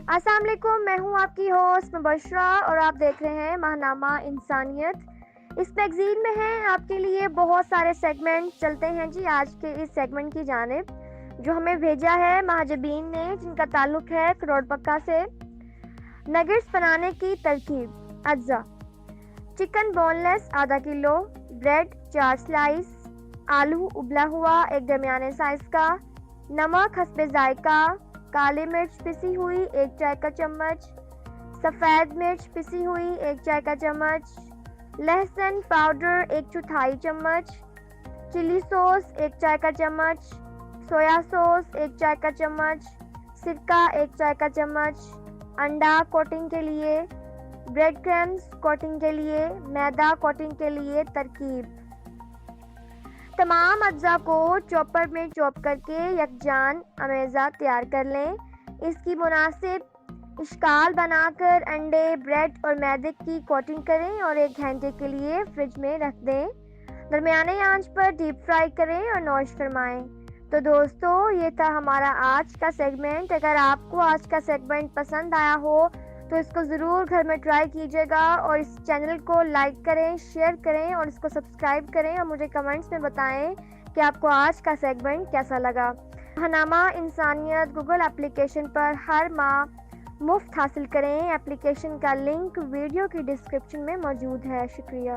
السلام علیکم، میں ہوں آپ کی ہوسٹ مبشرہ اور آپ دیکھ رہے ہیں ماہنامہ انسانیت۔ اس میگزین میں ہیں آپ کے لیے بہت سارے سیگمنٹ۔ چلتے ہیں جی آج کے اس سیگمنٹ کی جانب جو ہمیں بھیجا ہے مہاجبین نے، جن کا تعلق ہے کروڑ پکا سے۔ نگٹس بنانے کی ترکیب۔ اجزاء: چکن بون لیس آدھا کلو، بریڈ 4 سلائس، آلو ابلا ہوا ایک درمیانے سائز کا، نمک حسب ذائقہ، کالی مرچ پسی ہوئی 1 چائے کا چمچ، سفید مرچ پسی ہوئی 1 چائے کا چمچ، لہسن پاؤڈر 1/4 چمچ، چلی سوس 1 چائے کا چمچ، سویا سوس 1 چائے کا چمچ، سرکہ 1 چائے کا چمچ، انڈا کوٹنگ کے لیے، بریڈ کرمز کوٹنگ کے لیے، میدا کوٹنگ کے لیے۔ ترکیب: تمام اجزاء کو چاپر میں چاپ کر کے یکجان امیزہ تیار کر لیں۔ اس کی مناسب اشکال بنا کر انڈے، بریڈ اور میدے کی کوٹنگ کریں اور 1 گھنٹے کے لیے فریج میں رکھ دیں۔ درمیانے آنچ پر ڈیپ فرائی کریں اور نوش فرمائیں۔ تو دوستو، یہ تھا ہمارا آج کا سیگمنٹ۔ اگر آپ کو آج کا سیگمنٹ پسند آیا ہو تو اس کو ضرور گھر میں ٹرائی کیجیے گا اور اس چینل کو لائک کریں، شیئر کریں اور اس کو سبسکرائب کریں اور مجھے کمنٹس میں بتائیں کہ آپ کو آج کا سیگمنٹ کیسا لگا۔ ماہنامہ انسانیت گوگل اپلیکیشن پر ہر ماہ مفت حاصل کریں۔ اپلیکیشن کا لنک ویڈیو کی ڈسکرپشن میں موجود ہے۔ شکریہ۔